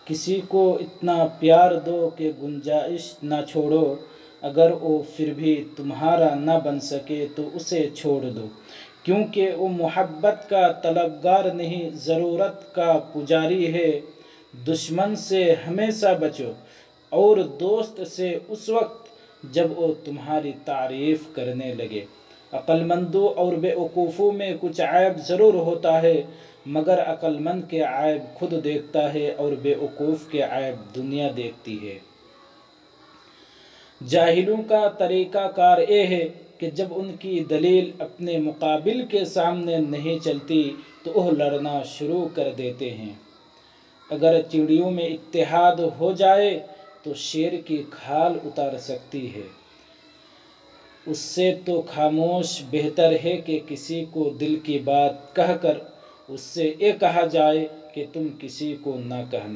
किसी को इतना प्यार दो कि गुंजाइश ना छोड़ो, अगर वो फिर भी तुम्हारा ना बन सके तो उसे छोड़ दो, क्योंकि वो मोहब्बत का तलबगार नहीं ज़रूरत का पुजारी है। दुश्मन से हमेशा बचो और दोस्त से उस वक्त जब वो तुम्हारी तारीफ़ करने लगे। अक्लमंदों और बेवकूफ़ों में कुछ ऐब ज़रूर होता है, मगर अक्लमंद के ऐब खुद देखता है और बेवकूफ़ के ऐब दुनिया देखती है। जाहिलों का तरीक़ा कार ये है कि जब उनकी दलील अपने मुकाबिल के सामने नहीं चलती तो वह लड़ना शुरू कर देते हैं। अगर चिड़ियों में इत्तेहाद हो जाए तो शेर की खाल उतार सकती है। उससे तो खामोश बेहतर है कि किसी को दिल की बात कहकर उससे ये कहा जाए कि तुम किसी को ना कहना।